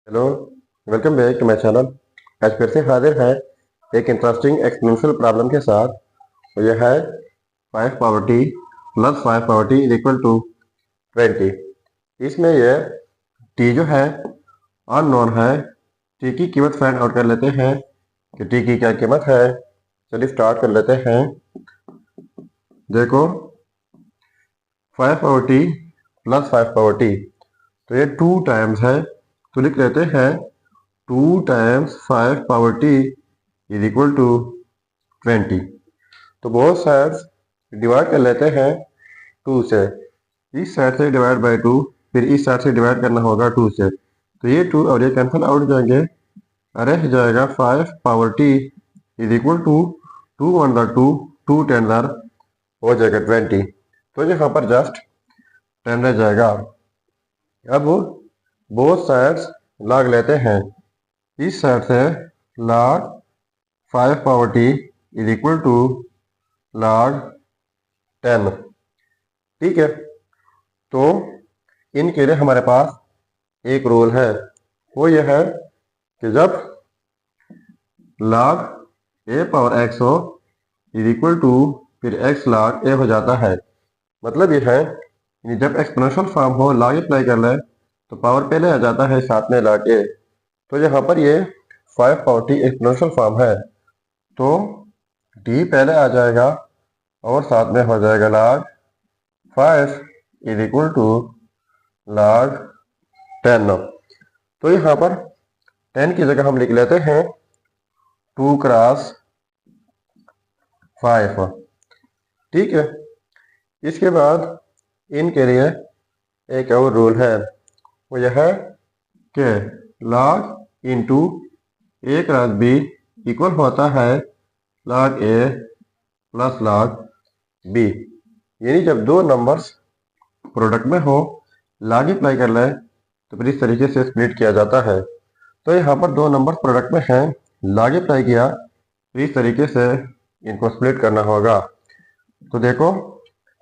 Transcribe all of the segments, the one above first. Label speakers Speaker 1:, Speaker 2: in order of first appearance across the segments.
Speaker 1: Hello, welcome back to my channel. आज फिर से हाजिर है एक इंटरेस्टिंग एक्सपोनेंशियल प्रॉब्लम के साथ। और यह है 5 power T plus 5 power T is equal to 20। इसमें यह टी जो है अननोन है। टी की कीमत फाइंड आउट कर लेते हैं कि टी की क्या कीमत है। चलिए स्टार्ट कर लेते हैं। देखो, 5 power T plus 5 power T, तो ये 2 टाइम्स है, तो लिख लेते हैं 2 times 5 power T is equal to 20। तो बोथ साइड्स डिवाइड कर लेते हैं 2 से। इस साइड से डिवाइड बाय 2, फिर इस साइड से डिवाइड करना होगा 2 से, तो ये 2 और ये कैंसिल आउट हो जाएंगे। रह जाएगा 5 power T is equal to 2 one the 2, 2 ten दर हो जाएगा 20। तो यहाँ पर जस्ट 10 रह जाएगा। अब बोथ साइड्स लॉग लेते हैं। इस साइड से log 5 power T is equal to log 10। ठीक है, तो इनके लिए हमारे पास एक रूल है, वो यह है कि जब log a पावर x हो इज इक्वल टू फिर x log a हो जाता है। मतलब यह है कि जब एक्सपोनेंशियल फॉर्म हो log अप्लाई कर ले तो पावर पहले आ जाता है साथ में log a। तो यहाँ पर ये 5 पावर t एक्सपोनेंशियल फॉर्म है, तो t पहले आ जाएगा और साथ में हो जाएगा log 5 is equal to log 10। तो यहाँ पर 10 की जगह हम लिख लेते हैं 2 क्रॉस 5। ठीक है, इसके बाद इनके लिए एक और रूल है, वो यह है कि log इंटू ए क्रॉस बी इक्वल होता है log ए प्लस log बी। यानी जब दो नंबर्स प्रोडक्ट में हो, log अप्लाई कर ले तो फिर इस तरीके से स्प्लिट किया जाता है। तो यहाँ पर दो नंबर्स प्रोडक्ट में हैं, log अप्लाई किया तो इस तरीके से इनको स्प्लिट करना होगा। तो देखो,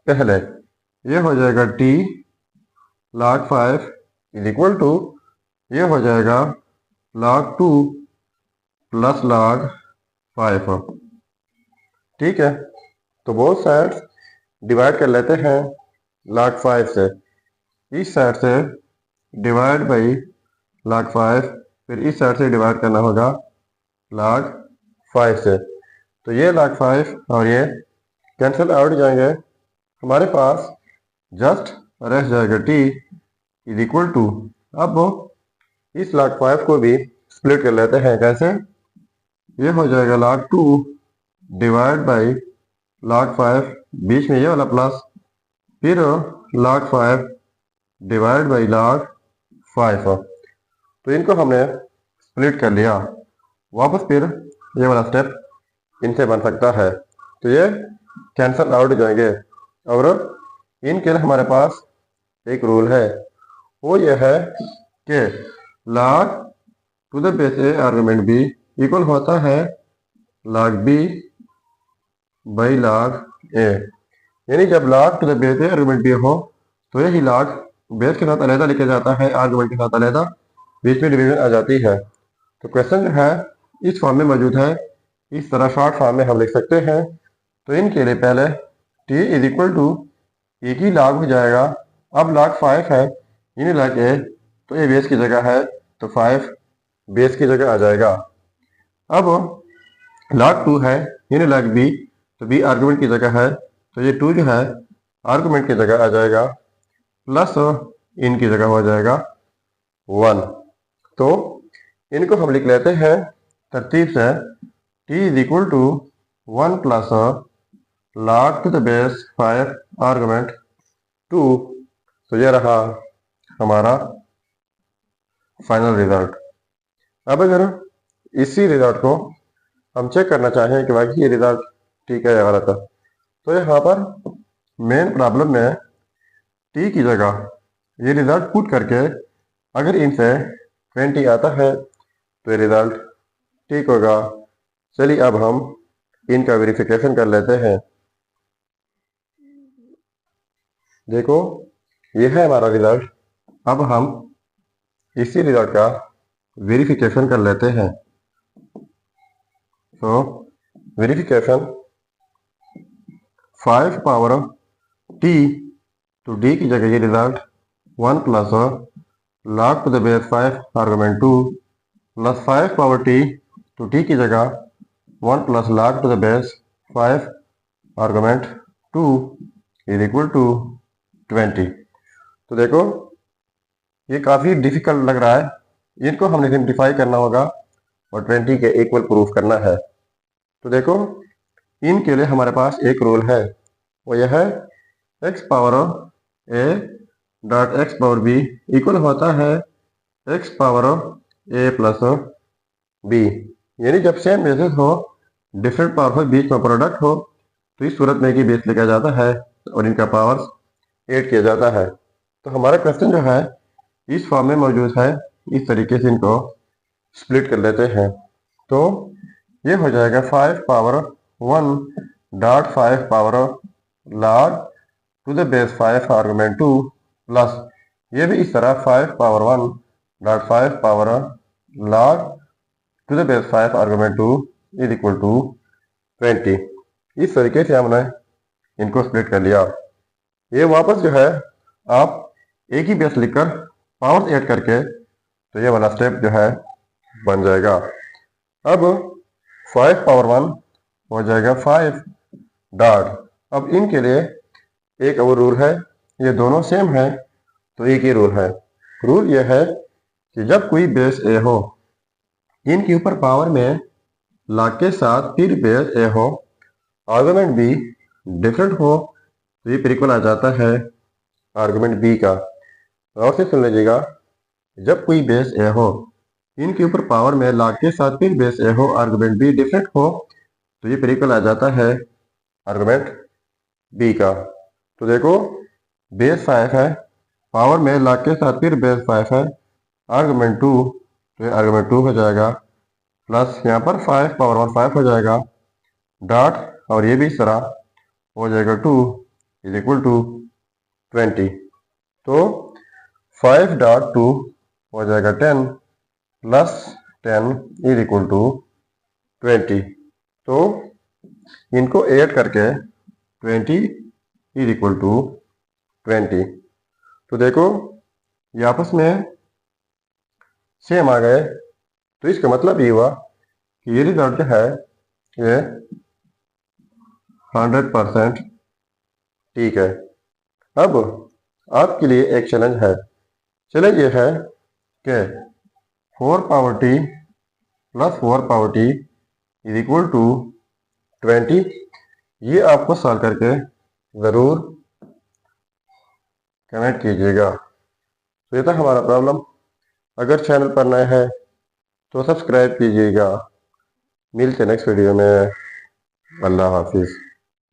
Speaker 1: पहले ये हो जाएगा t log 5 is equal to, ये हो जाएगा log 2 प्लस log 5। ठीक है, तो बोथ साइड्स डिवाइड कर लेते हैं log 5 से। इस साइड से डिवाइड बाई log 5, फिर इस साइड से डिवाइड करना होगा log 5 से। तो ये log 5 और ये कैंसिल आउट जाएंगे। हमारे पास जस्ट रह जाएगा t इज इक्वल टू, अब इस log 5 को भी स्प्लिट कर लेते हैं। कैसे? ये हो जाएगा log 2 डिवाइड बाई log 5, बीच में ये वाला प्लस, फिर log 5 डिवाइड बाई log 5। तो इनको हमने स्प्लिट कर लिया। वापस फिर ये वाला स्टेप इनसे बन सकता है, तो ये कैंसल आउट हो जाएंगे। और इनके लिए हमारे पास एक रूल है, वो ये है कि log to the base A argument B equal होता है log B by log A. यानी जब log to the base A argument B हो तो यही log बेस के साथ अलहदा लिखा जाता है, आर्गुमेंट के साथ अलहदा, बीच में डिवीजन आ जाती है। तो क्वेश्चन जो है इस फॉर्म में मौजूद है, इस तरह शॉर्ट फॉर्म में हम लिख सकते हैं। तो इनके लिए पहले t इज इक्वल टू एक ही log हो जाएगा। अब log 5 है, यानी log a, तो a बेस की जगह है तो 5 बेस की जगह आ जाएगा। अब log 2 है, यानी log b, तो b आर्गुमेंट की जगह है, तो ये 2 जो है आर्गुमेंट की जगह आ जाएगा, प्लस इनकी जगह हो जाएगा 1। तो इनको हम लिख लेते हैं तरतीब से, t is equal to 1 plus log to the base 5 argument 2। तो ये रहा हमारा फाइनल रिजल्ट। अब अगर इसी रिजल्ट को हम चेक करना चाहें कि वाकई ये रिजल्ट ठीक है या गलत है, तो यहाँ पर मेन प्रॉब्लम में टी की जगह ये रिजल्ट पुट करके अगर इनसे 20 आता है तो ये रिजल्ट ठीक होगा। चलिए अब हम इनका वेरिफिकेशन कर लेते हैं। देखो, ये है हमारा रिजल्ट। अब हम इसी रिजल्ट का वेरिफिकेशन कर लेते हैं। सो वेरिफिकेशन 5 पावर t, तो d की जगह ये result 1 plus log to the base 5 argument 2 plus 5 power t, तो t की जगह 1 plus log to the base 5 argument 2 is equal to 20। तो देखो ये काफ़ी डिफिकल्ट लग रहा है, इनको हमने सिंप्लीफाई करना होगा और 20 के इक्वल प्रूफ करना है। तो देखो इनके लिए हमारे पास एक रूल है, वो यह है x power a dot x power b equal होता है x power a plus b। यानी जब सेम बेसिस हो, डिफरेंट पावर हो, बीच में प्रोडक्ट हो, तो इस सूरत में कि बेस लिखा जाता है और इनका पावर्स ऐड किया जाता है। तो हमारा क्वेश्चन जो है इस फॉर्म में मौजूद है, इस तरीके से इनको स्प्लिट कर लेते हैं। तो ये हो जाएगा 5 power 1 dot 5 power log to the base 5 argument 2 plus ये भी इस तरह 5 power 1 dot 5 power log to the base 5 argument 2 is equal to 20। इस तरीके से हमने इनको स्प्लिट कर लिया। ये वापस जो है आप एक ही बेस लिखकर पावर्स ऐड करके तो ये वाला स्टेप जो है बन जाएगा। अब 5 पावर 1 हो जाएगा 5 डॉट, अब इनके लिए एक और रूल है, ये दोनों सेम है तो एक ही रूल है। रूल ये है कि जब कोई बेस ए हो, इनके ऊपर पावर में log के साथ फिर बेस ए हो, आर्गुमेंट बी डिफरेंट हो, तो ये इक्वल आ जाता है आर्गुमेंट बी का। और से सुन लीजिएगा, जब कोई बेस ए हो, इनके ऊपर पावर में log के साथ फिर बेस ए हो, आर्गुमेंट बी डिफरेंट हो, तो ये इक्वल आ जाता है आर्गुमेंट बी का। तो देखो बेस 5 है, पावर में log के साथ फिर बेस 5 है, आर्गुमेंट 2, तो ये आर्गुमेंट 2 हो जाएगा, प्लस यहाँ पर 5 पावर 1 5 हो जाएगा, डॉट और ये भी इस तरह हो जाएगा 2 इज इक्वल टू 20। तो 5 डॉट 2 हो जाएगा 10 प्लस 10 इज इक्वल टू 20। तो इनको ऐड करके 20 इज इक्वल टू 20। तो देखो ये आपस में सेम आ गए, तो इसका मतलब ये हुआ कि ये रिजल्ट जो है ये 100% ठीक है। अब आपके लिए एक चैलेंज है। चैलेंज ये है कि 4 power t plus 4 power t is equal to 20। ये आपको सॉल्व करके ज़रूर कमेंट कीजिएगा। तो ये था हमारा प्रॉब्लम। अगर चैनल पर नए हैं तो सब्सक्राइब कीजिएगा। मिलते नेक्स्ट वीडियो में। अल्लाह हाफिज़।